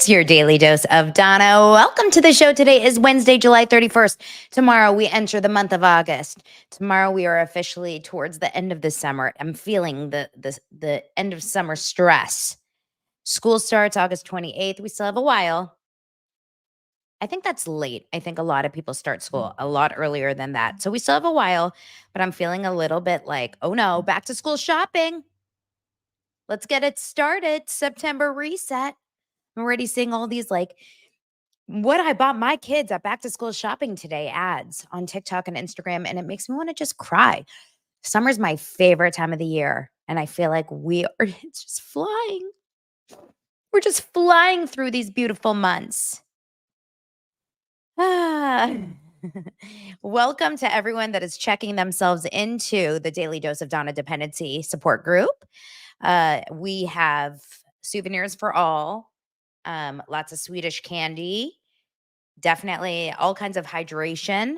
It's your daily dose of Donna. Welcome to the show. Today is Wednesday, July 31st. Tomorrow we enter the month of August. Tomorrow we are officially towards the end of the summer. I'm feeling the end of summer stress. School starts August 28th. We still have a while. I think that's late. I think a lot of people start school a lot earlier than that. So we still have a while, but I'm feeling a little bit like, oh no, back to school shopping. Let's get it started. September reset. I'm already seeing all these what I bought my kids at back to school shopping today ads on TikTok and Instagram, and it makes me want to just cry. Summer's my favorite time of the year, and I feel like it's just flying. We're just flying through these beautiful months. Ah. Welcome to everyone that is checking themselves into the Daily Dose of Donna Dependency support group. We have souvenirs for all, lots of Swedish candy, definitely all kinds of hydration,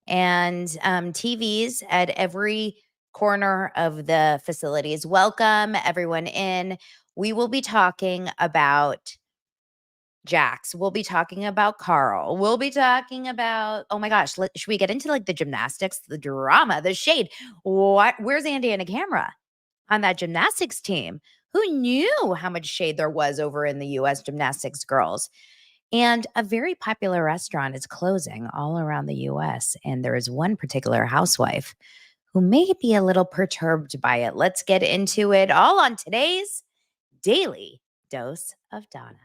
and TVs at every corner of the facilities. Welcome everyone in. We will be talking about Jax. We'll be talking about Carl. We'll be talking about, oh my gosh, should we get into the gymnastics, the drama, the shade? Where's Andy and a camera on that gymnastics team? Who knew how much shade there was over in the US gymnastics girls? And a very popular restaurant is closing all around the US. And there is one particular housewife who may be a little perturbed by it. Let's get into it all on today's Daily Dose of Donna.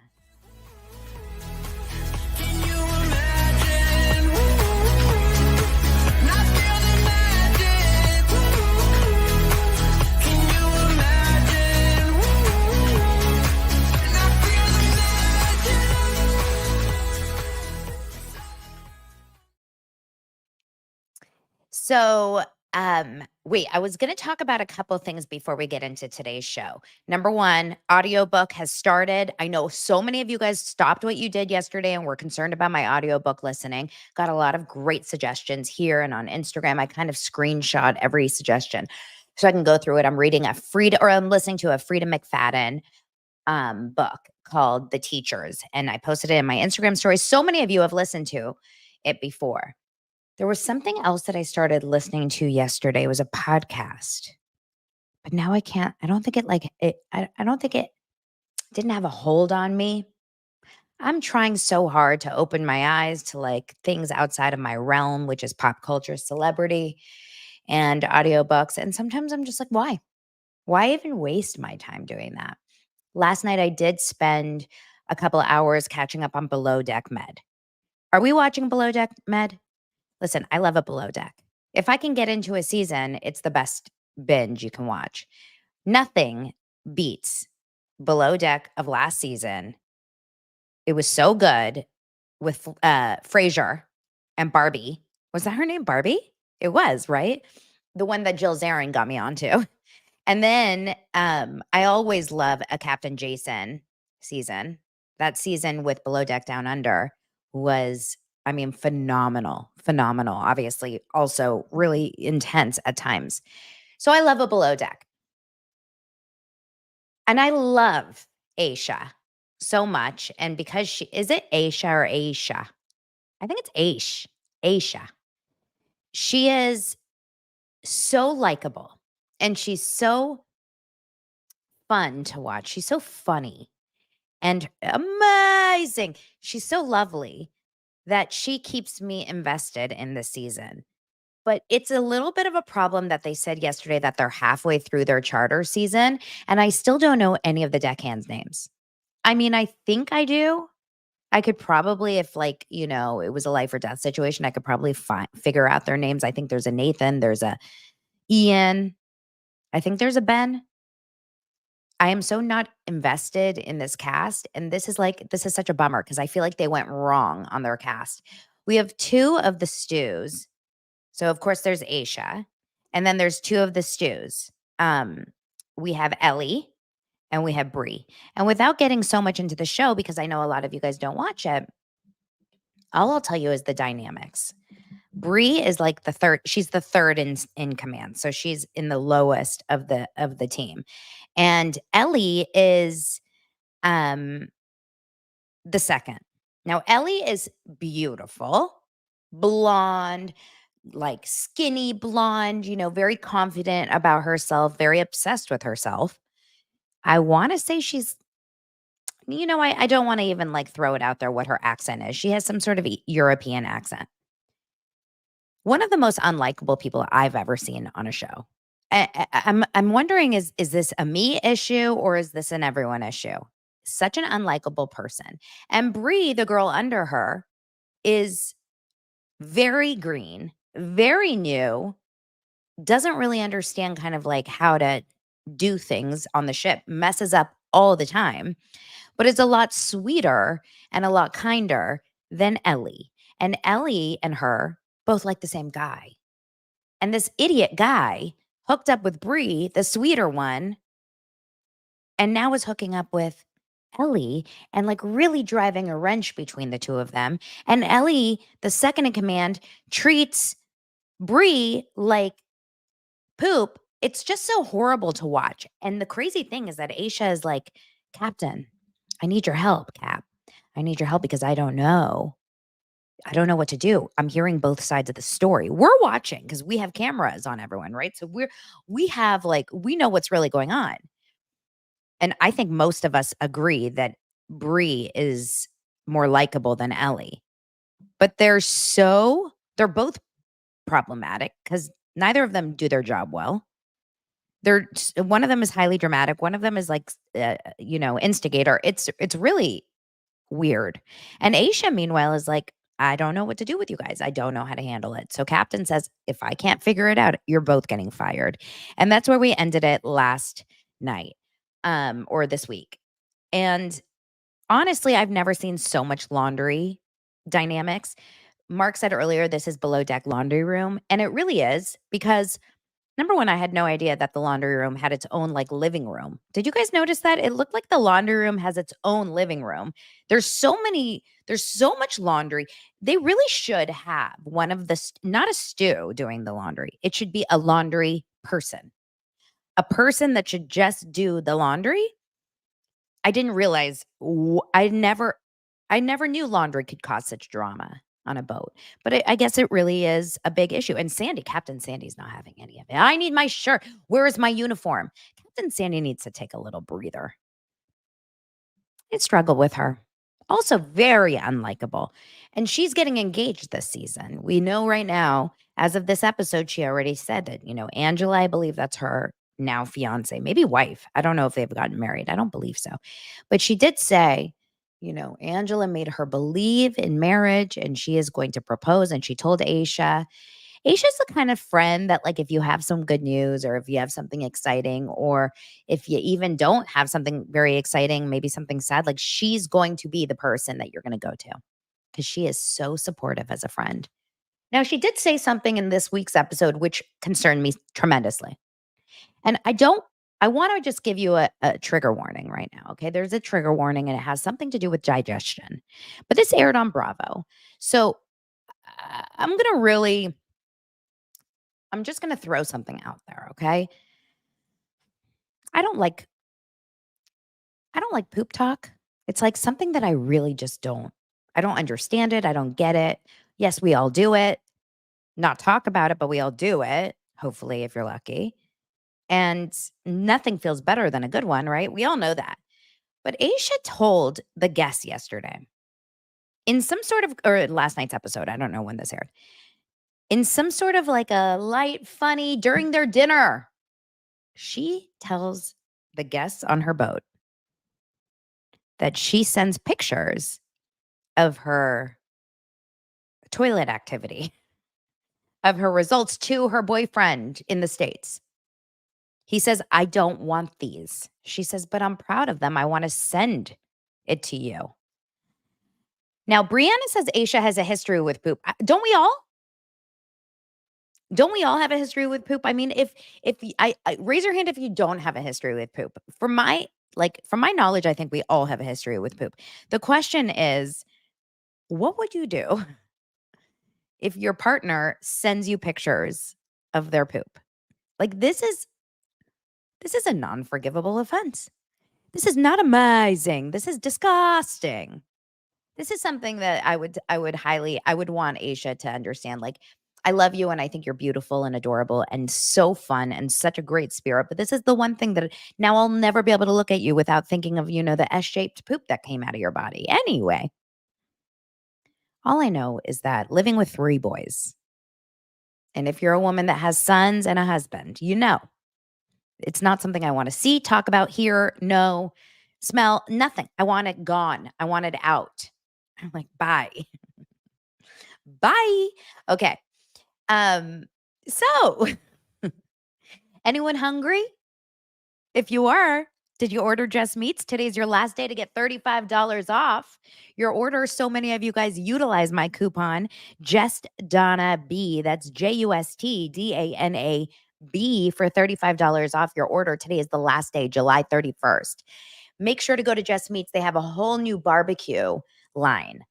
So, wait, I was going to talk about a couple things before we get into today's show. Number one, audiobook has started. I know so many of you guys stopped what you did yesterday and were concerned about my audiobook listening. Got a lot of great suggestions here and on Instagram. I kind of screenshot every suggestion so I can go through it. I'm listening to a Frida McFadden book called The Teachers, and I posted it in my Instagram story. So many of you have listened to it before. There was something else that I started listening to yesterday. It was a podcast. But now I can't. I don't think I don't think it didn't have a hold on me. I'm trying so hard to open my eyes to things outside of my realm, which is pop culture, celebrity, and audiobooks. And sometimes I'm just like, why? Why even waste my time doing that? Last night I did spend a couple of hours catching up on Below Deck Med. Are we watching Below Deck Med? Listen, I love a Below Deck. If I can get into a season, it's the best binge you can watch. Nothing beats Below Deck of last season. It was so good with Frasier and Barbie. Was that her name, Barbie? It was, right? The one that Jill Zarin got me onto. And then I always love a Captain Jason season. That season with Below Deck Down Under was, phenomenal. Obviously, also really intense at times. So I love a Below Deck. And I love Aisha so much. And because is it Aisha or Aisha? I think it's Aisha. She is so likable and she's so fun to watch. She's so funny and amazing. She's so lovely that she keeps me invested in this season. But it's a little bit of a problem that they said yesterday that they're halfway through their charter season, and I still don't know any of the deckhands' names. I think I do. I could probably, if it was a life or death situation, I could probably figure out their names. I think there's a Nathan, there's a Ian, I think there's a Ben. I am so not invested in this cast, and this is such a bummer because I feel like they went wrong on their cast. We have two of the stews. So, of course, there's Aisha, and then there's two of the stews. We have Ellie, and we have Bree. And without getting so much into the show, because I know a lot of you guys don't watch it, all I'll tell you is the dynamics. Bree is like the third. She's the third in command, so she's in the lowest of the team. And Ellie is the second. Now, Ellie is beautiful, blonde, like skinny blonde, very confident about herself, very obsessed with herself. I want to say she's, I don't want to even like throw it out there what her accent is. She has some sort of European accent. One of the most unlikable people I've ever seen on a show. I'm wondering, is this a me issue or is this an everyone issue? Such an unlikable person. And Bree, the girl under her, is very green, very new, doesn't really understand kind of like how to do things on the ship, messes up all the time, but is a lot sweeter and a lot kinder than Ellie. And Ellie and her both like the same guy. And this idiot guy hooked up with Bree, the sweeter one, and now is hooking up with Ellie and like really driving a wrench between the two of them. And Ellie, the second in command, treats Bree like poop. It's just so horrible to watch. And the crazy thing is that Aisha is like, Captain, I need your help, Cap. I need your help because I don't know. I don't know what to do. I'm hearing both sides of the story. We're watching because we have cameras on everyone, right? So we have like we know what's really going on. And I think most of us agree that Bree is more likable than Ellie. But they're both problematic because neither of them do their job well. One of them is highly dramatic. One of them is like, instigator. It's really weird. And Aisha, meanwhile, is like, I don't know what to do with you guys. I don't know how to handle it. So Captain says, if I can't figure it out, you're both getting fired. And that's where we ended it last night, or this week. And honestly, I've never seen so much laundry dynamics. Mark said earlier, this is below deck laundry room. And it really is because number one, I had no idea that the laundry room had its own like living room. Did you guys notice that? It looked like the laundry room has its own living room. There's so much laundry. They really should have one of the, not a stew doing the laundry. It should be a laundry person, a person that should just do the laundry. I didn't realize, I never knew laundry could cause such drama on a boat. But I guess it really is a big issue. And Captain Sandy's not having any of it. I need my shirt. Where is my uniform? Captain Sandy needs to take a little breather. I struggle with her. Also very unlikable. And she's getting engaged this season. We know right now, as of this episode, she already said that, Angela, I believe that's her now fiance, maybe wife. I don't know if they've gotten married. I don't believe so. But she did say, Angela made her believe in marriage and she is going to propose. And she told Aisha, Aisha's the kind of friend that, like, if you have some good news or if you have something exciting, or if you even don't have something very exciting, maybe something sad, like, she's going to be the person that you're going to go to because she is so supportive as a friend. Now, she did say something in this week's episode which concerned me tremendously. And I want to just give you a trigger warning right now. Okay. There's a trigger warning and it has something to do with digestion, but this aired on Bravo. So I'm going to really, I'm just going to throw something out there. Okay. I don't like, I don't like poop talk. It's like something that I really just I don't understand it. I don't get it. Yes, we all do it. Not talk about it, but we all do it. Hopefully, if you're lucky. And nothing feels better than a good one, right? We all know that. But Aisha told the guests yesterday in some sort of, or last night's episode, I don't know when this aired, in some sort of like a light, funny during their dinner, she tells the guests on her boat that she sends pictures of her toilet activity, of her results to her boyfriend in the States. He says, I don't want these. She says, but I'm proud of them. I want to send it to you. Now, Brianna says Aisha has a history with poop. Don't we all? Don't we all have a history with poop? I mean, if I raise your hand if you don't have a history with poop. From my knowledge, I think we all have a history with poop. The question is, what would you do if your partner sends you pictures of their poop? Like this is a non-forgivable offense. This is not amazing. This is disgusting. This is something that I would want Aisha to understand, like, I love you and I think you're beautiful and adorable and so fun and such a great spirit, but this is the one thing that now I'll never be able to look at you without thinking of, the S-shaped poop that came out of your body. Anyway, all I know is that living with 3 boys, and if you're a woman that has sons and a husband, it's not something I wanna see, talk about, hear, know, smell, nothing. I want it gone. I want it out. I'm like, "Bye. Bye." Okay. Um, so anyone hungry? If you are, did you order Just Meats? Today's your last day to get $35 off your order. So many of you guys utilize my coupon, Just Donna B. That's JUSTDANA B for $35 off your order. Today is the last day, July 31st. Make sure to go to Just Meats. They have a whole new barbecue line.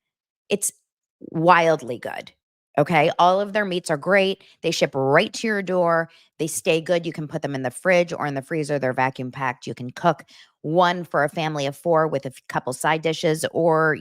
It's wildly good. Okay. All of their meats are great. They ship right to your door. They stay good. You can put them in the fridge or in the freezer. They're vacuum packed. You can cook one for a family of 4 with a couple side dishes, or,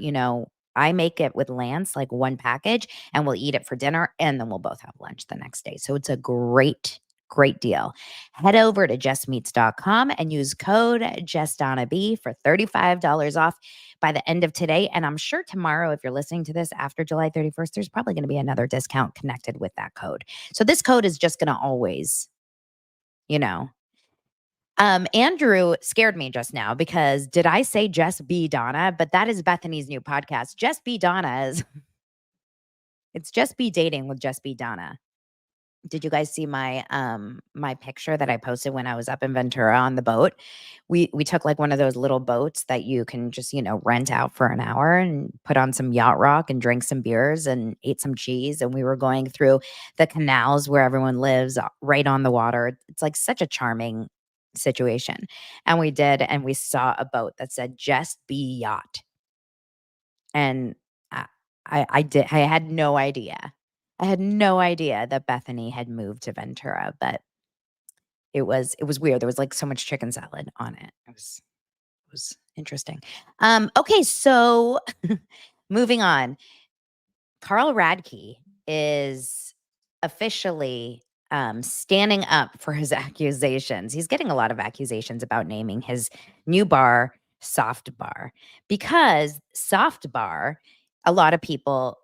I make it with Lance, like one package, and we'll eat it for dinner and then we'll both have lunch the next day. So it's a great, great deal. Head over to justmeats.com and use code JustDonnaB for $35 off by the end of today. And I'm sure tomorrow, if you're listening to this after July 31st, there's probably going to be another discount connected with that code. So this code is just going to always, you know. Andrew scared me just now because did I say Just Be Donna? But that is Bethany's new podcast. Just Be Donna is it's Just Be Dating with Just Be Donna. Did you guys see my picture that I posted when I was up in Ventura on the boat? We took like one of those little boats that you can just, rent out for an hour and put on some yacht rock and drink some beers and ate some cheese. And we were going through the canals where everyone lives right on the water. It's like such a charming situation. And we did, and we saw a boat that said Just Be Yacht. And I I had no idea. I had no idea that Bethany had moved to Ventura, but it was weird. There was, like, so much chicken salad on it. It was interesting. Okay, so moving on. Carl Radke is officially, standing up for his accusations. He's getting a lot of accusations about naming his new bar SoftBar because SoftBar, a lot of people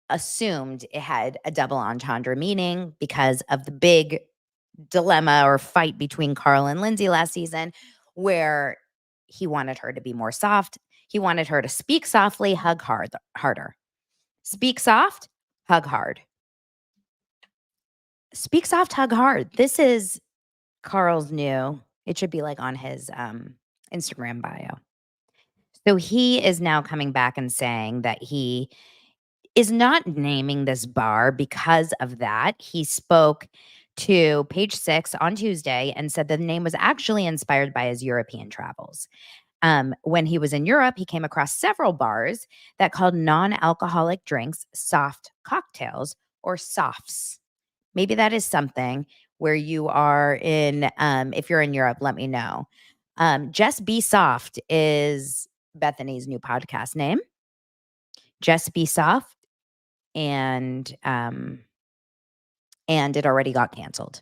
assumed it had a double entendre meaning because of the big dilemma or fight between Carl and Lindsay last season, where he wanted her to be more soft. He wanted her to speak softly, hug harder. Speak soft, hug hard. Speak soft, hug hard. This is Carl's new. It should be like on his Instagram bio. So he is now coming back and saying that he is not naming this bar because of that. He spoke to Page Six on Tuesday and said the name was actually inspired by his European travels. When he was in Europe, he came across several bars that called non-alcoholic drinks soft cocktails or softs. Maybe that is something where you are in. If you're in Europe, let me know. Just Be Soft is Bethany's new podcast name. Just Be Soft and it already got canceled.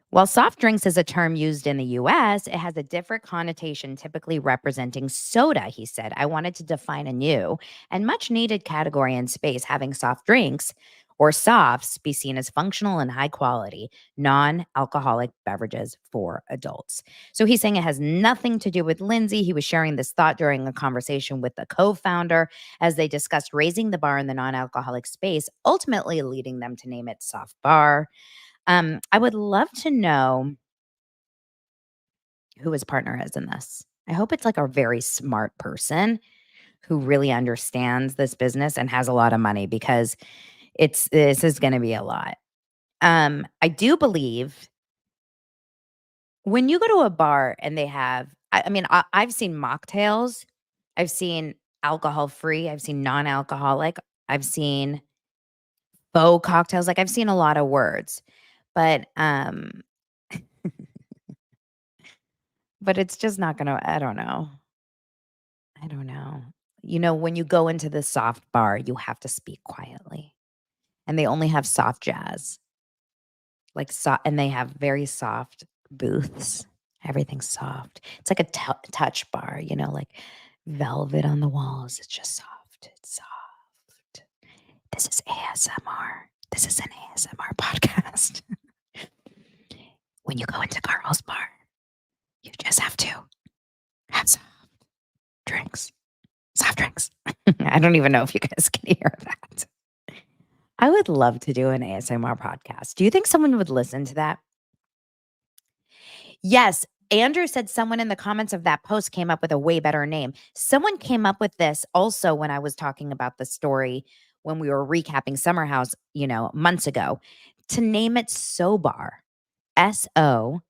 While soft drinks is a term used in the US, it has a different connotation, typically representing soda, he said. I wanted to define a new and much needed category in space, having soft drinks or softs be seen as functional and high quality, non alcoholic beverages for adults. So he's saying it has nothing to do with Lindsay. He was sharing this thought during a conversation with the co founder as they discussed raising the bar in the non alcoholic space, ultimately leading them to name it Soft Bar. I would love to know who his partner is in this. I hope it's like a very smart person who really understands this business and has a lot of money because this is going to be a lot. I do believe when you go to a bar and they have, I mean, I've seen mocktails, I've seen alcohol free, I've seen non-alcoholic, I've seen faux cocktails. Like I've seen a lot of words, but but it's just not gonna I don't know. I don't know. when you go into the soft bar, you have to speak quietly, and they only have soft jazz, and they have very soft booths. Everything's soft. It's like a touch bar, like velvet on the walls. It's just soft. It's soft. This is ASMR. This is an ASMR podcast. When you go into Carl's bar, you just have to have drinks. Soft drinks. I don't even know if you guys can hear that. I would love to do an ASMR podcast. Do you think someone would listen to that? Yes. Andrew said someone in the comments of that post came up with a way better name. Someone came up with this also when I was talking about the story when we were recapping Summer House, months ago, to name it SoftBar. SoftBar.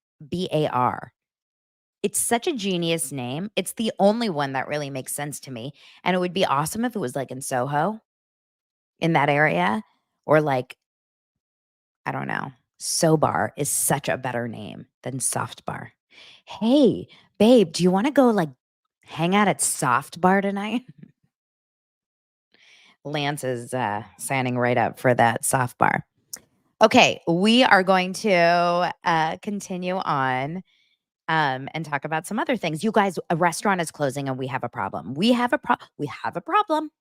It's such a genius name. It's the only one that really makes sense to me. And it would be awesome if it was like in Soho, in that area, or like, I don't know. SoftBar is such a better name than SoftBar. Hey, babe, do you want to go like hang out at SoftBar tonight? Lance is signing right up for that SoftBar. Okay, we are going to continue on and talk about some other things. You guys, a restaurant is closing and we have a problem. We have a problem.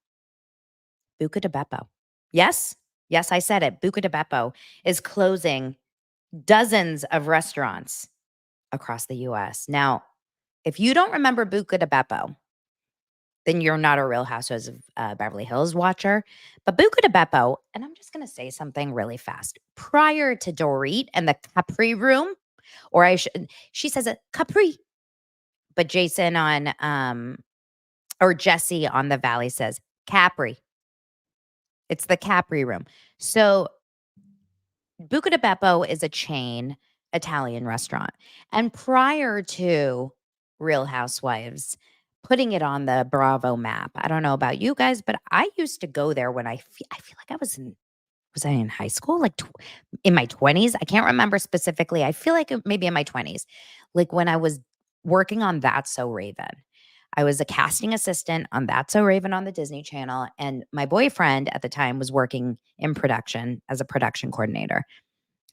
Bucca Di Beppo. Yes? Yes, I said it. Bucca Di Beppo is closing dozens of restaurants across the US. Now, if you don't remember Bucca Di Beppo, then you're not a Real Housewives of Beverly Hills watcher. But Bucca Di Beppo, and I'm just going to say something really fast. Prior to Dorit and the Capri Room, she says it Capri, but Jason or Jesse on the Valley says Capri. It's the Capri Room. So Bucca Di Beppo is a chain Italian restaurant. And prior to Real Housewives putting it on the Bravo map, I don't know about you guys, but I used to go there when I feel like I was in high school? Like in my 20s? I can't remember specifically. I feel like maybe in my 20s. Like when I was working on That's So Raven. I was a casting assistant on That's So Raven on the Disney Channel, and my boyfriend at the time was working in production as a production coordinator.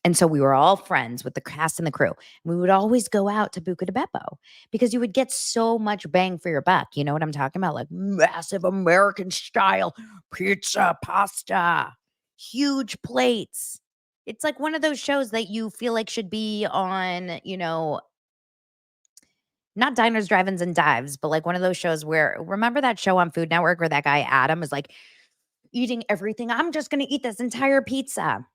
And so we were all friends with the cast and the crew. We would always go out to Bucca Di Beppo because you would get so much bang for your buck. You know what I'm talking about? Like massive American style pizza, pasta, huge plates. It's like one of those shows that you feel like should be on, not diners, drive-ins, and dives, but like one of those shows where, remember that show on Food Network where that guy Adam is like eating everything? I'm just going to eat this entire pizza.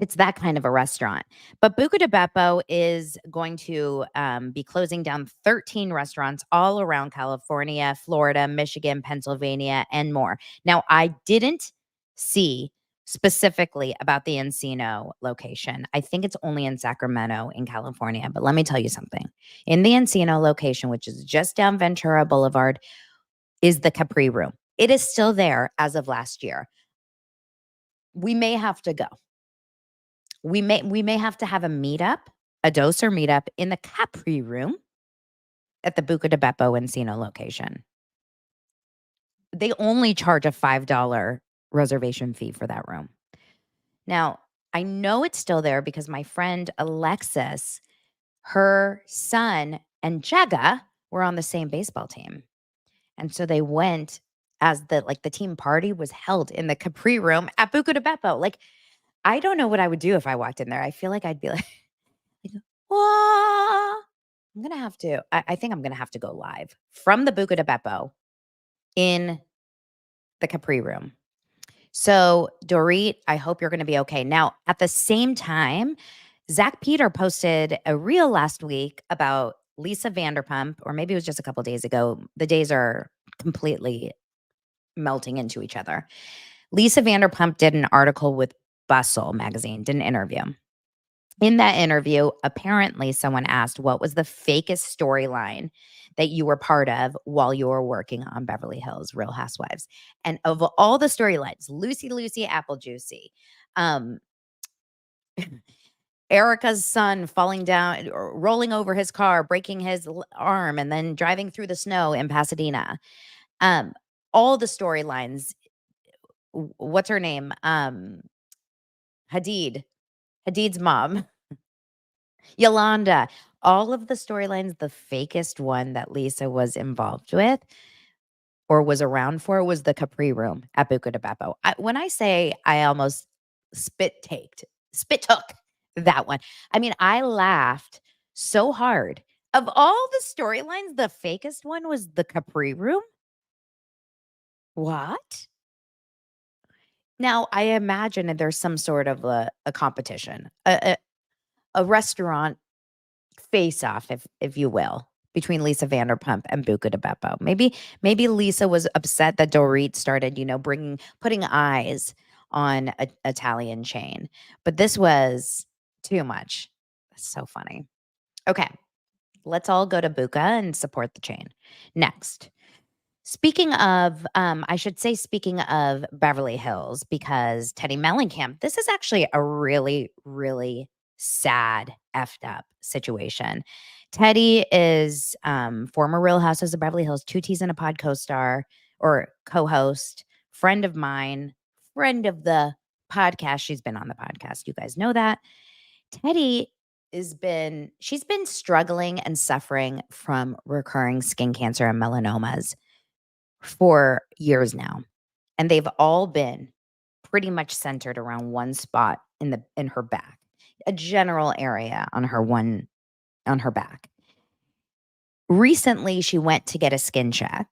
It's that kind of a restaurant. But Bucca Di Beppo is going to be closing down 13 restaurants all around California, Florida, Michigan, Pennsylvania, and more. Now, I didn't see specifically about the Encino location. I think it's only in Sacramento in California. But let me tell you something. In the Encino location, which is just down Ventura Boulevard, is the Capri Room. It is still there as of last year. We may have to go. We may have to have a meetup, a doser meetup in the Capri Room at the Bucca Di Beppo Encino location. They only charge a $5 reservation fee for that room. Now, I know it's still there because my friend Alexis, her son and Jagga were on the same baseball team. And so they went as the team party was held in the Capri Room at Bucca Di Beppo. Like, I don't know what I would do if I walked in there. I feel like I'd be like, "Wah." I'm gonna have to. I think I'm gonna have to go live from the Bucca Di Beppo in the Capri Room. So, Dorit, I hope you're gonna be okay. Now, at the same time, Zach Peter posted a reel last week about Lisa Vanderpump, or maybe it was just a couple days ago. The days are completely melting into each other. Lisa Vanderpump did an article with Bustle magazine, did an interview. In that interview, apparently someone asked, what was the fakest storyline that you were part of while you were working on Beverly Hills Real Housewives? And of all the storylines, Lucy, Apple Juicy, Erica's son falling down, or rolling over his car, breaking his arm, and then driving through the snow in Pasadena. all the storylines. What's her name? Hadid. Hadid's mom, Yolanda. All of the storylines, the fakest one that Lisa was involved with or was around for was the Capri Room at Bucca Di Beppo. When I say I almost spit took that one. I mean, I laughed so hard. Of all the storylines, the fakest one was the Capri Room. What? Now, I imagine that there's some sort of a competition, a restaurant face-off, if you will, between Lisa Vanderpump and Bucca de Beppo. Maybe Lisa was upset that Dorit started, putting eyes on a Italian chain, but this was too much. That's so funny. Okay, let's all go to Bucca and support the chain. Next. Speaking of Beverly Hills, because Teddi Mellencamp, this is actually a really, really sad, effed up situation. Teddy is former Real Housewives of Beverly Hills, two T's and a Pod co-star or co-host, friend of mine, friend of the podcast. She's been on the podcast. You guys know that. Teddi she's been struggling and suffering from recurring skin cancer and melanomas for years now, and they've all been pretty much centered around one spot in her back, a general area on her back. Recently, she went to get a skin check,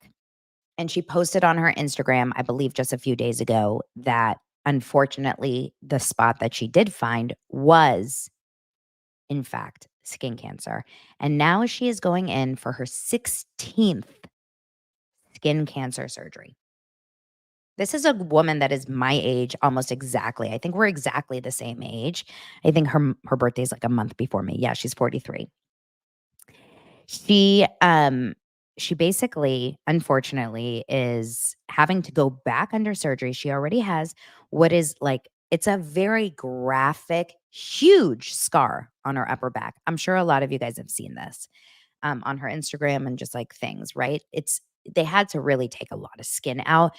and she posted on her Instagram, I believe just a few days ago, that unfortunately the spot that she did find was in fact skin cancer, and now she is going in for her 16th skin cancer surgery. This is a woman that is my age almost exactly. I think we're exactly the same age. I think her birthday is like a month before me. Yeah, she's 43. She basically, unfortunately, is having to go back under surgery. She already has what is like, it's a very graphic, huge scar on her upper back. I'm sure a lot of you guys have seen this on her Instagram and just like things, right? They had to really take a lot of skin out.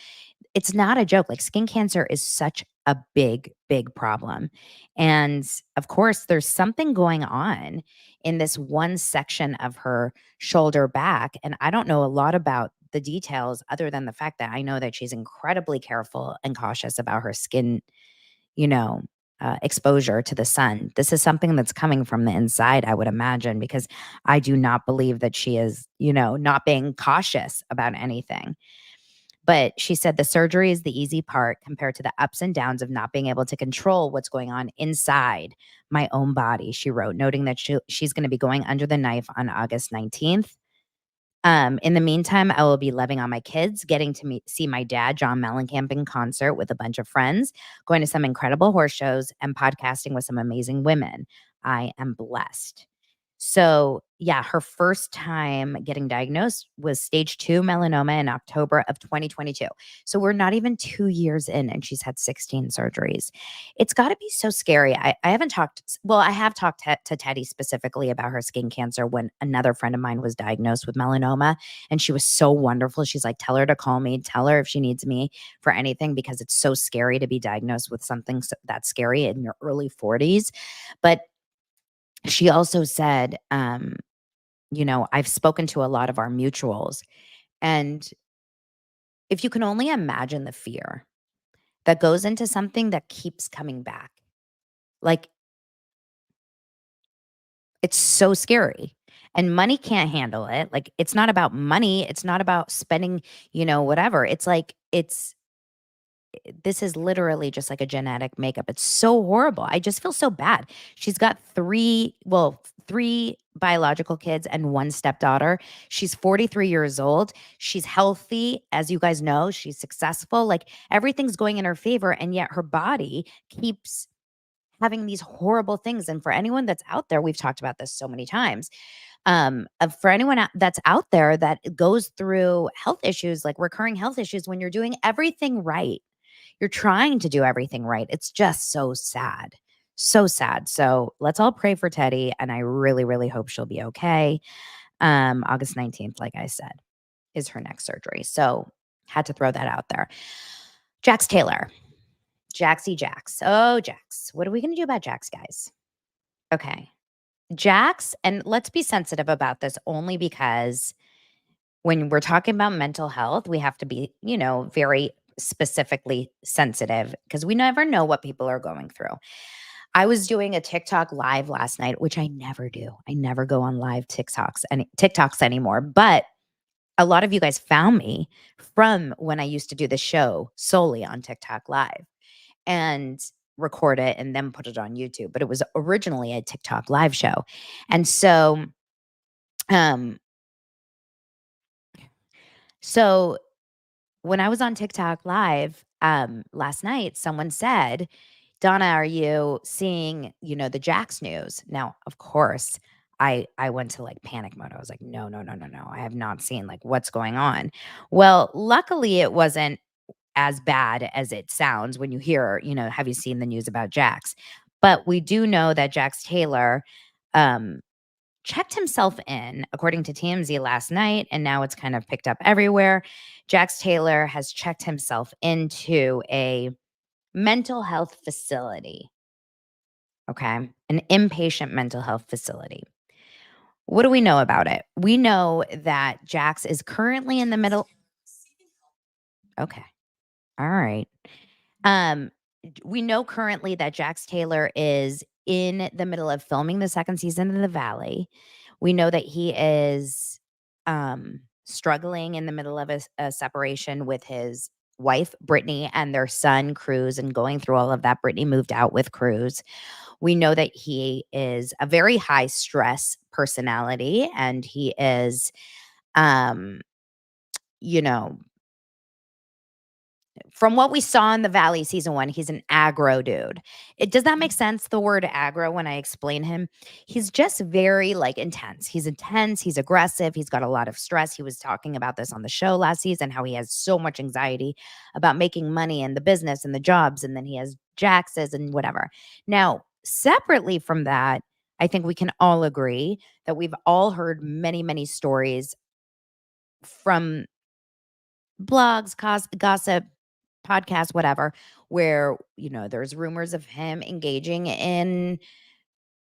It's not a joke. Like, skin cancer is such a big, big problem. And of course, there's something going on in this one section of her shoulder back. And I don't know a lot about the details other than the fact that I know that she's incredibly careful and cautious about her skin, you know, exposure to the sun. This is something that's coming from the inside, I would imagine, because I do not believe that she is, not being cautious about anything. But she said the surgery is the easy part compared to the ups and downs of not being able to control what's going on inside my own body, she wrote, noting that she's going to be going under the knife on August 19th. In the meantime, I will be loving on my kids, getting to see my dad, John Mellencamp, in concert with a bunch of friends, going to some incredible horse shows, and podcasting with some amazing women. I am blessed. So, yeah, her first time getting diagnosed was stage 2 melanoma in October of 2022. So we're not even 2 years in, and she's had 16 surgeries. It's got to be so scary. I haven't I have talked to Teddi specifically about her skin cancer when another friend of mine was diagnosed with melanoma, and she was so wonderful. She's like, tell her to call me, tell her if she needs me for anything, because it's so scary to be diagnosed with something that's scary in your early 40s. But she also said, I've spoken to a lot of our mutuals, and if you can only imagine the fear that goes into something that keeps coming back, like, it's so scary, and money can't handle it. Like, it's not about money. It's not about spending, whatever. It's like, this is literally just like a genetic makeup. It's so horrible. I just feel so bad. She's got three biological kids and one stepdaughter. She's 43 years old. She's healthy. As you guys know, she's successful. Like, everything's going in her favor. And yet her body keeps having these horrible things. And for anyone that's out there, we've talked about this so many times. For anyone that's out there that goes through health issues, like recurring health issues, when you're doing everything right, you're trying to do everything right. It's just so sad. So sad. So let's all pray for Teddi. And I really, really hope she'll be okay. August 19th, like I said, is her next surgery. So Had to throw that out there. Jax Taylor. Jaxie Jax. Oh, Jax. What are we going to do about Jax, guys? Okay. Jax, and let's be sensitive about this only because when we're talking about mental health, we have to be, very specifically sensitive because we never know what people are going through. I was doing a TikTok live last night, which I never do. I never go on live TikToks anymore. But a lot of you guys found me from when I used to do the show solely on TikTok live and record it and then put it on YouTube. But it was originally a TikTok live show. And um, so when I was on TikTok live last night, someone said, Donna, are you seeing, the Jax news? Now, of course, I went to like panic mode. I was like, no, no, no, no, no. I have not seen like what's going on. Well, luckily it wasn't as bad as it sounds when you hear, have you seen the news about Jax? But we do know that Jax Taylor um checked himself in, according to TMZ last night, and now it's kind of picked up everywhere. Jax Taylor has checked himself into a mental health facility. Okay. An inpatient mental health facility. What do we know about it? We know that Jax is currently in the middle. Okay. All right. Um, we know currently that Jax Taylor is in the middle of filming the second season of The Valley. We know that he is struggling in the middle of a separation with his wife, Brittany, and their son, Cruz, and going through all of that. Brittany moved out with Cruz. We know that he is a very high stress personality and he is, um, you know, from what we saw in The Valley season 1, he's an aggro dude. Does that make sense, the word aggro, when I explain him? He's just very, like, intense. He's intense, he's aggressive, he's got a lot of stress. He was talking about this on the show last season, how he has so much anxiety about making money and the business and the jobs, and then he has Jax's and whatever. Now, separately from that, I think we can all agree that we've all heard many, many stories from blogs, gossip, podcasts, whatever, where, there's rumors of him engaging in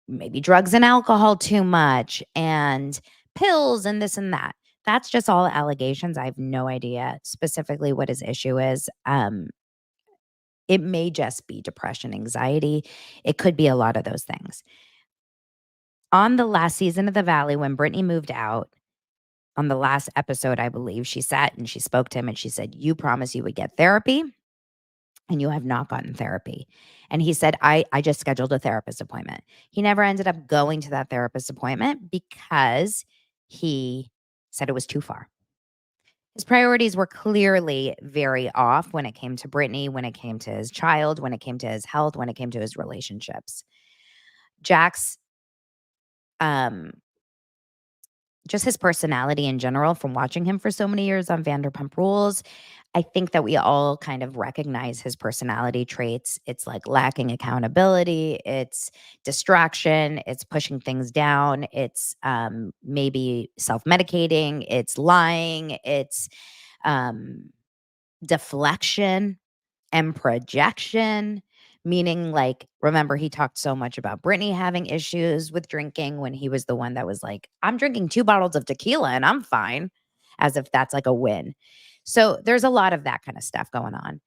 maybe drugs and alcohol too much and pills and this and that. That's just all allegations. I have no idea specifically what his issue is. It may just be depression, anxiety. It could be a lot of those things. On the last season of The Valley, when Brittany moved out, on the last episode, I believe, she sat and she spoke to him and she said, "You promised you would get therapy and you have not gotten therapy." And he said, I just scheduled a therapist appointment. He never ended up going to that therapist appointment because he said it was too far. His priorities were clearly very off when it came to Brittany, when it came to his child, when it came to his health, when it came to his relationships. Jax, um, just his personality in general, from watching him for so many years on Vanderpump Rules, I think that we all kind of recognize his personality traits. It's like lacking accountability, it's distraction, it's pushing things down, it's maybe self-medicating, it's lying, it's um, deflection and projection, meaning, like, remember he talked so much about Brittany having issues with drinking when he was the one that was like, "I'm drinking 2 bottles of tequila and I'm fine," as if that's like a win. So there's a lot of that kind of stuff going on.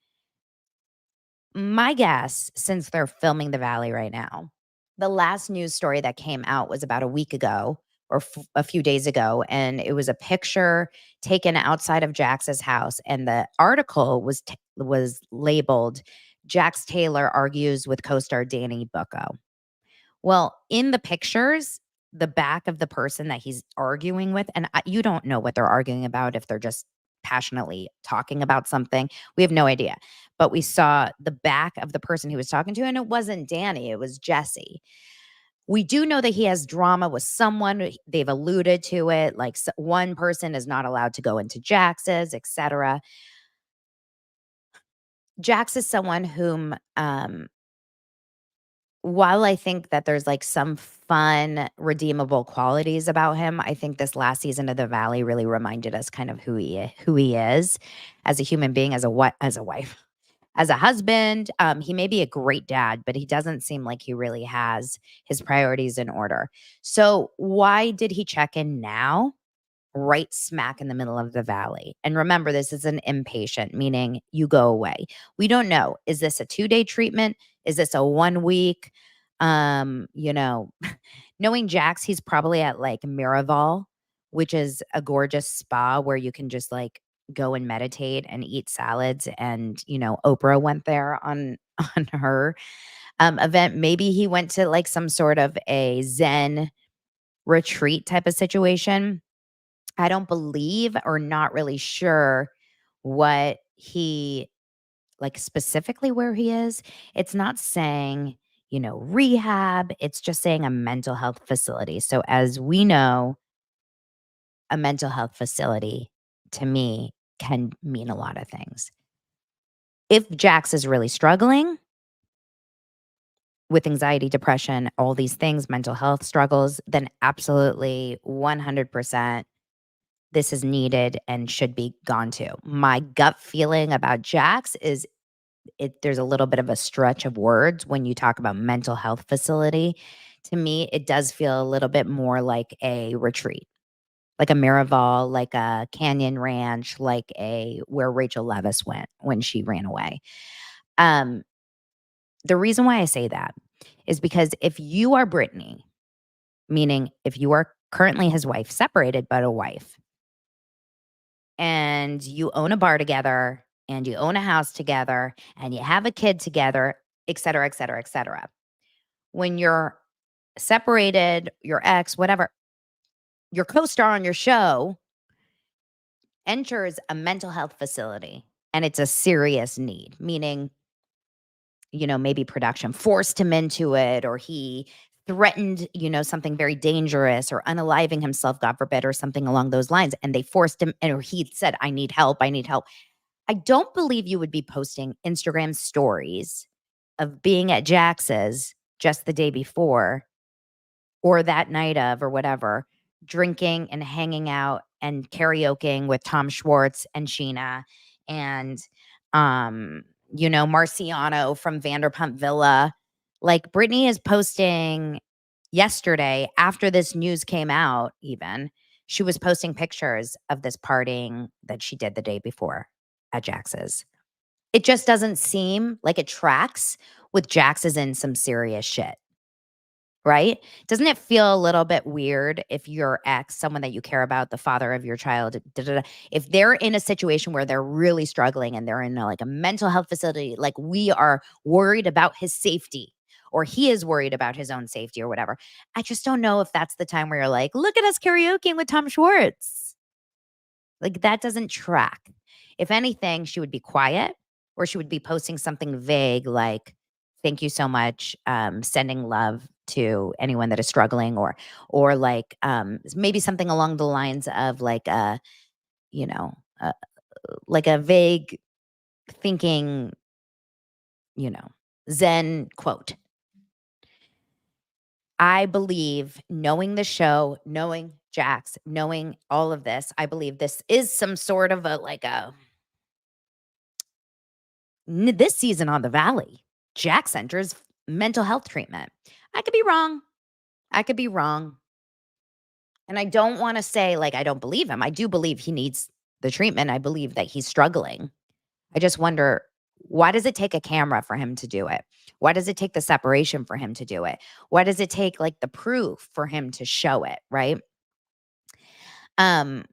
My guess, since they're filming The Valley right now, the last news story that came out was about a week ago or a few days ago, and it was a picture taken outside of Jax's house, and the article was labeled, "Jax Taylor argues with co-star Danny Bucco." Well, in the pictures, the back of the person that he's arguing with, and you don't know what they're arguing about, if they're just passionately talking about something. We have no idea. But we saw the back of the person he was talking to, and it wasn't Danny, it was Jesse. We do know that he has drama with someone. They've alluded to it, like one person is not allowed to go into Jax's, etc. Jax is someone whom, while I think that there's like some fun, redeemable qualities about him. I think this last season of The Valley really reminded us kind of who he is as a human being, as a wife, as a husband. He may be a great dad, but he doesn't seem like he really has his priorities in order. So why did he check in now? Right smack in the middle of the valley. And remember, this is an inpatient, meaning you go away. We don't know. Is this a 2-day treatment? Is this a 1 week? You know, knowing Jax, he's probably at like Miraval, which is a gorgeous spa where you can just like go and meditate and eat salads. And, Oprah went there on on her event. Maybe he went to like some sort of a Zen retreat type of situation. I don't believe or not really sure what he like specifically where he is. It's not saying, rehab, it's just saying a mental health facility. So as we know, a mental health facility to me can mean a lot of things. If Jax is really struggling with anxiety, depression, all these things, mental health struggles, then absolutely 100% this is needed and should be gone to. My gut feeling about Jax is there's a little bit of a stretch of words when you talk about mental health facility. To me, it does feel a little bit more like a retreat, like a Miraval, like a Canyon Ranch, like a where Rachel Leviss went when she ran away. Um, the reason why I say that is because if you are Brittany, meaning if you are currently his wife, separated but a wife, and you own a bar together and you own a house together and you have a kid together, et cetera, et cetera, et cetera. When you're separated, your ex, whatever, your co-star on your show enters a mental health facility and it's a serious need, meaning, maybe production forced him into it or he threatened, something very dangerous or unaliving himself, God forbid, or something along those lines. And they forced him, or he said, I need help. I need help. I don't believe you would be posting Instagram stories of being at Jax's just the day before or that night of or whatever, drinking and hanging out and karaokeing with Tom Schwartz and Sheena and, Marciano from Vanderpump Villa. Like Brittany is posting yesterday after this news came out, even she was posting pictures of this partying that she did the day before at Jax's. It just doesn't seem like it tracks with Jax is in some serious shit, right? Doesn't it feel a little bit weird if your ex, someone that you care about, the father of your child, if they're in a situation where they're really struggling and they're in like a mental health facility, like we are worried about his safety or he is worried about his own safety or whatever. I just don't know if that's the time where you're like, look at us karaokeing with Tom Schwartz. Like that doesn't track. If anything, she would be quiet or she would be posting something vague like, thank you so much, sending love to anyone that is struggling or like maybe something along the lines of like you know, uh, like a vague thinking, you know, Zen quote. I believe knowing the show, knowing Jax, knowing all of this, I believe this is some sort of a like a this season on the Valley, Jax enters mental health treatment. I could be wrong. I could be wrong. And I don't want to say like I don't believe him. I do believe he needs the treatment. I believe that he's struggling. I just wonder, why does it take a camera for him to do it? Why does it take the separation for him to do it? Why does it take like the proof for him to show it, right? Um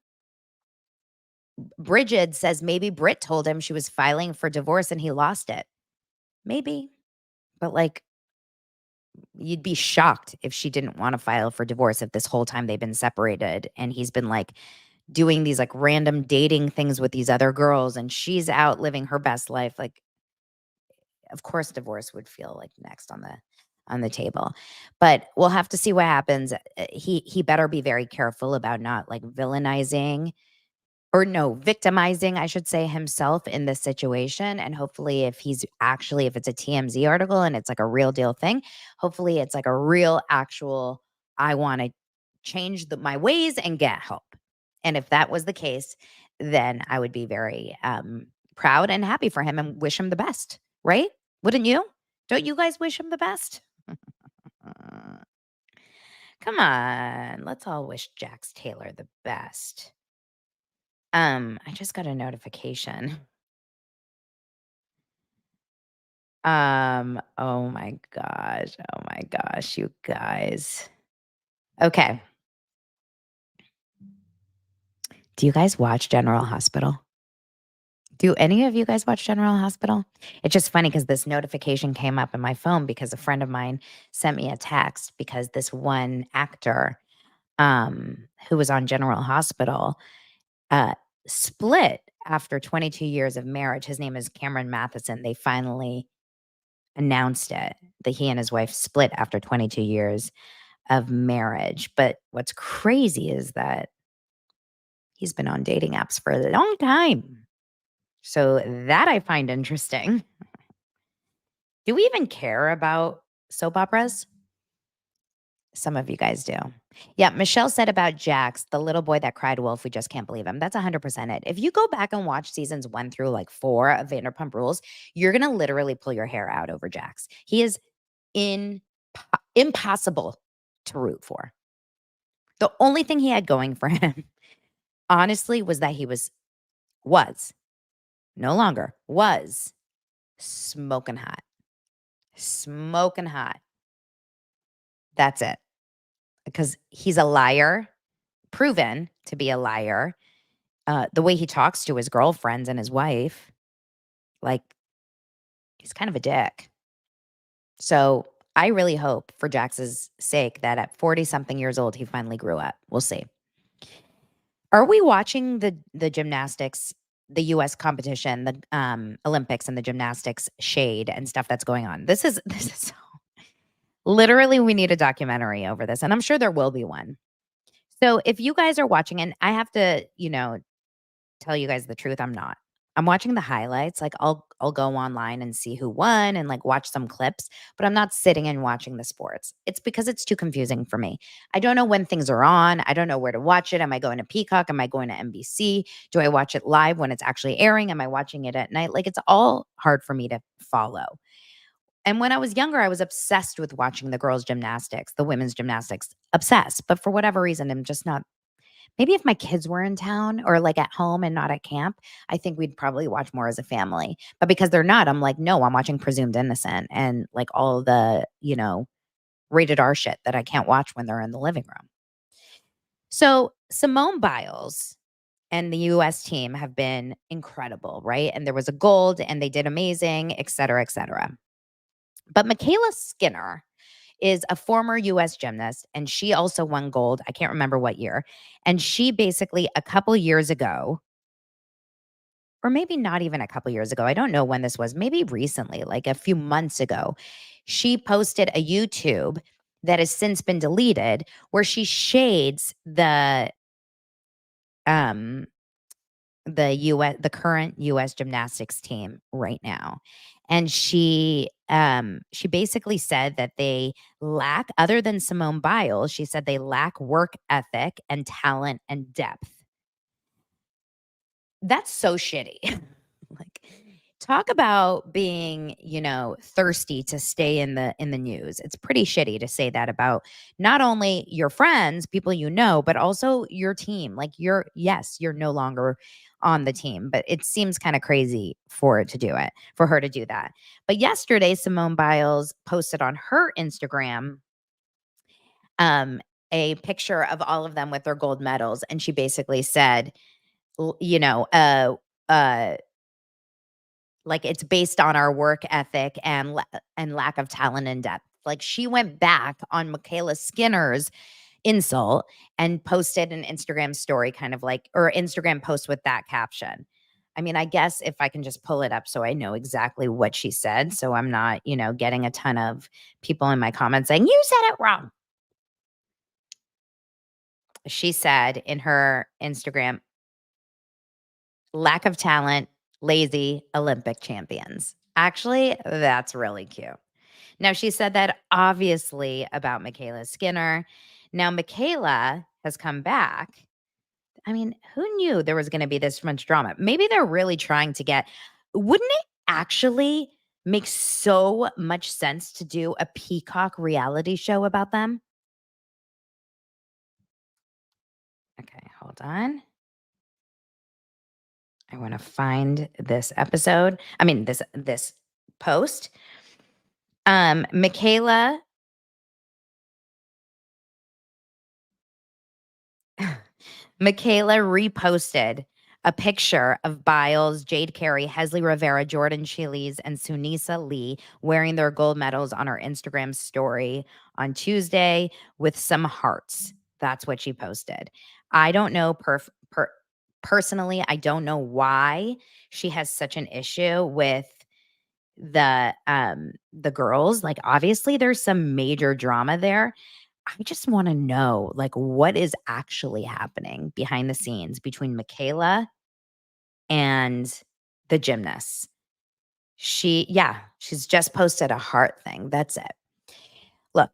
Bridget says maybe Britt told him she was filing for divorce and he lost it. Maybe. But like you'd be shocked if she didn't want to file for divorce if this whole time they've been separated and he's been like doing these like random dating things with these other girls and she's out living her best life. Like, of course, divorce would feel like next on the table. But we'll have to see what happens. He better be very careful about not like villainizing or no, victimizing, I should say, himself in this situation. And hopefully, if it's a TMZ article and it's like a real deal thing, hopefully it's like a real, actual I want to change my ways and get help. And if that was the case, then I would be very proud and happy for him and wish him the best, right? Wouldn't you? Don't you guys wish him the best? Come on, let's all wish Jax Taylor the best. I just got a notification. Oh my gosh, you guys. Okay. Do you guys watch General Hospital? Do any of you guys watch General Hospital? It's just funny because this notification came up in my phone because a friend of mine sent me a text because this one actor who was on General Hospital uh, split after 22 years of marriage. His name is Cameron Matheson. They finally announced it that he and his wife split after 22 years of marriage. But what's crazy is that he's been on dating apps for a long time. So that I find interesting. Do we even care about soap operas? Some of you guys do. Yeah, Michelle said about Jax, the little boy that cried wolf, we just can't believe him. That's 100% it. If you go back and watch seasons 1 through like 4 of Vanderpump Rules, you're going to literally pull your hair out over Jax. He is impossible to root for. The only thing he had going for him, honestly, was that he was no longer, was smoking hot. Smoking hot. That's it. Because he's a liar, proven to be a liar. The way he talks to his girlfriends and his wife, like, he's kind of a dick. So I really hope for Jax's sake that at 40-something years old, he finally grew up. We'll see. Are we watching the gymnastics, the U.S. competition, the Olympics and the gymnastics shade and stuff that's going on? This is so literally, we need a documentary over this, and I'm sure there will be one. So if you guys are watching, and I have to, tell you guys the truth, I'm not. I'm watching the highlights. Like I'll go online and see who won and like watch some clips, but I'm not sitting and watching the sports. It's because it's too confusing for me. I don't know when things are on. I don't know where to watch it. Am I going to Peacock? Am I going to NBC? Do I watch it live when it's actually airing? Am I watching it at night? Like it's all hard for me to follow. And when I was younger, I was obsessed with watching the girls' gymnastics, the women's gymnastics, obsessed. But for whatever reason, I'm just not. Maybe if my kids were in town or like at home and not at camp, I think we'd probably watch more as a family. But because they're not, I'm like, no, I'm watching Presumed Innocent and like all the, rated R shit that I can't watch when they're in the living room. So Simone Biles and the US team have been incredible, right? And there was a gold and they did amazing, et cetera, et cetera. But Michaela Skinner is a former US gymnast, and she also won gold. I can't remember what year. And she basically a couple years ago, or maybe not even a couple years ago, I don't know when this was, maybe recently, like a few months ago, she posted a YouTube that has since been deleted where she shades um the current US gymnastics team right now. And she basically said that they lack, other than Simone Biles, she said they lack work ethic and talent and depth. That's so shitty. Like, talk about being, thirsty to stay in the news. It's pretty shitty to say that about not only your friends, people but also your team. Like you're no longer on the team, but it seems kind of crazy for her to do that. But yesterday, Simone Biles posted on her Instagram a picture of all of them with their gold medals, and she basically said, you know, like it's based on our work ethic and lack of talent and depth. Like she went back on Michaela Skinner's insult and posted an Instagram story kind of like, or Instagram post with that caption. I mean, I guess if I can just pull it up so I know exactly what she said, so I'm not, getting a ton of people in my comments saying, you said it wrong. She said in her Instagram, lack of talent, lazy Olympic champions. Actually, that's really cute. Now, she said that obviously about Michaela Skinner. Now Michaela has come back. I mean, who knew there was gonna be this much drama? Maybe they're really trying to get wouldn't it actually make so much sense to do a Peacock reality show about them? Okay, hold on. I wanna find this episode. I mean, this post. Michaela Michaela reposted a picture of Biles, Jade Carey, Hesley Rivera, Jordan Chiles, and Sunisa Lee wearing their gold medals on her Instagram story on Tuesday with some hearts. That's what she posted. I don't know personally, I don't know why she has such an issue with the girls. Like obviously there's some major drama there. I just wanna know, like, what is actually happening behind the scenes between Michaela and the gymnasts. She's just posted a heart thing, that's it. Look,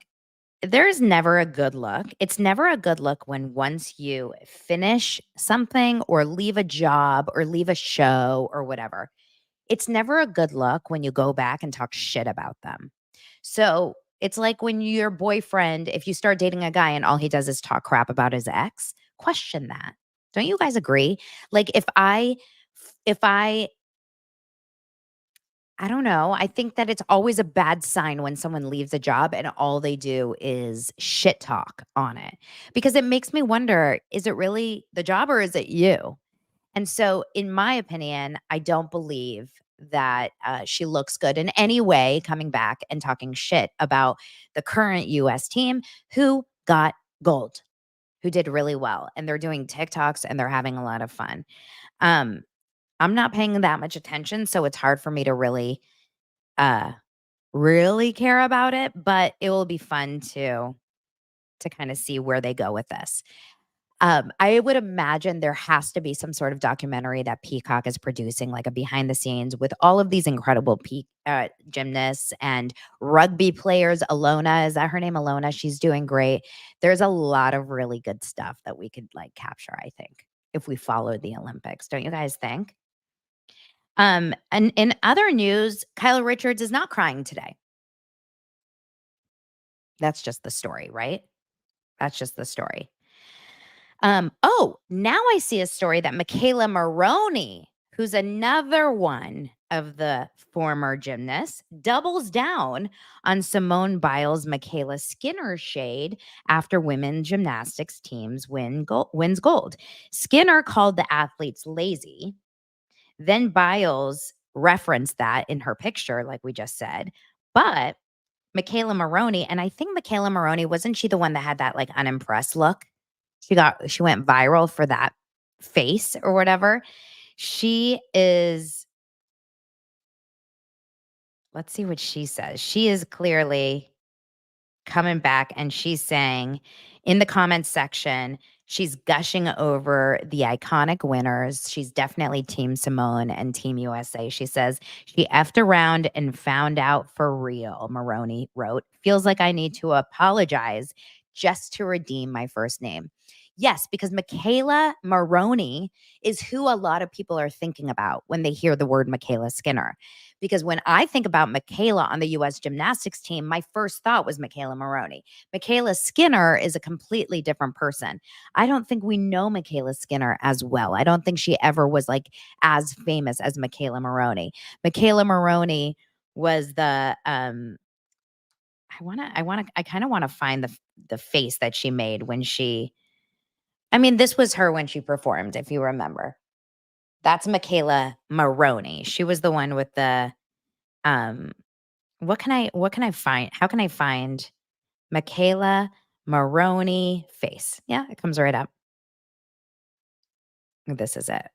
there's never a good look. It's never a good look when once you finish something or leave a job or leave a show or whatever, it's never a good look when you go back and talk shit about them. So it's like when your boyfriend, if you start dating a guy and all he does is talk crap about his ex, question that. Don't you guys agree? Like if I don't know, I think that it's always a bad sign when someone leaves a job and all they do is shit talk on it. Because it makes me wonder, is it really the job or is it you? And so, in my opinion, I don't believe that she looks good in any way coming back and talking shit about the current US team who got gold, who did really well. And they're doing TikToks and they're having a lot of fun. Um, I'm not paying that much attention, so it's hard for me to uh, really care about it, but it will be fun to kind of see where they go with this. I would imagine there has to be some sort of documentary that Peacock is producing, like a behind the scenes with all of these incredible gymnasts and rugby players. Alona, is that her name? Alona, she's doing great. There's a lot of really good stuff that we could like capture, I think, if we followed the Olympics. Don't you guys think? And in other news, Kyla Richards is not crying today. That's just the story, right? That's just the story. Oh, now I see a story that Michaela Maroney, who's another one of the former gymnasts, doubles down on Simone Biles' Michaela Skinner shade after women gymnastics teams wins gold. Skinner called the athletes lazy. Then Biles referenced that in her picture, like we just said. But Michaela Maroney, and I think Michaela Maroney, wasn't she the one that had that like unimpressed look? She went viral for that face or whatever. She is let's see what she says. She is clearly coming back and she's saying in the comments section, she's gushing over the iconic winners. She's definitely Team Simone and Team USA. She says she effed around and found out for real, Maroney wrote. Feels like I need to apologize just to redeem my first name. Yes, because Michaela Maroney is who a lot of people are thinking about when they hear the word Michaela Skinner. Because when I think about Michaela on the US gymnastics team, my first thought was Michaela Maroney. Michaela Skinner is a completely different person. I don't think we know Michaela Skinner as well. I don't think she ever was like as famous as Michaela Maroney. Michaela Maroney was the I kind of want to find the face that she made when she I mean, this was her when she performed, if you remember. That's Michaela Maroney. She was the one with the um what can I find? How can I find Michaela Maroney face? Yeah, it comes right up. This is it.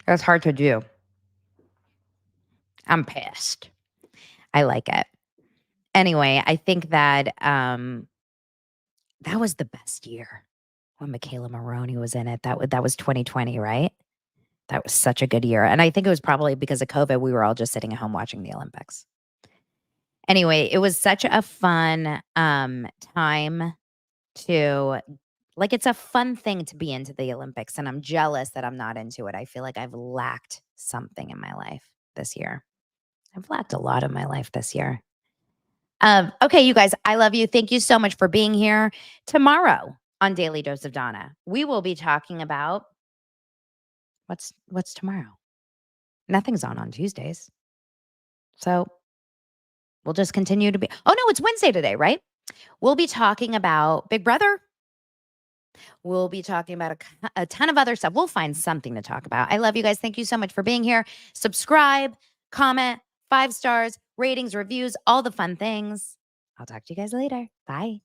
That's hard to do. I'm pissed. I like it. Anyway, I think that that was the best year when Michaela Maroney was in it. That was 2020, right? That was such a good year. And I think it was probably because of COVID, we were all just sitting at home watching the Olympics. Anyway, it was such a fun, time to like, it's a fun thing to be into the Olympics, and I'm jealous that I'm not into it. I feel like I've lacked something in my life this year. I've lacked a lot in my life this year. Okay, you guys, I love you. Thank you so much for being here. Tomorrow on Daily Dose of Donna, we will be talking about what's tomorrow? Nothing's on Tuesdays. So, we'll just continue to be Oh, no, it's Wednesday today, right? We'll be talking about Big Brother. We'll be talking about a ton of other stuff. We'll find something to talk about. I love you guys. Thank you so much for being here. Subscribe, comment, 5 stars, ratings, reviews, all the fun things. I'll talk to you guys later. Bye.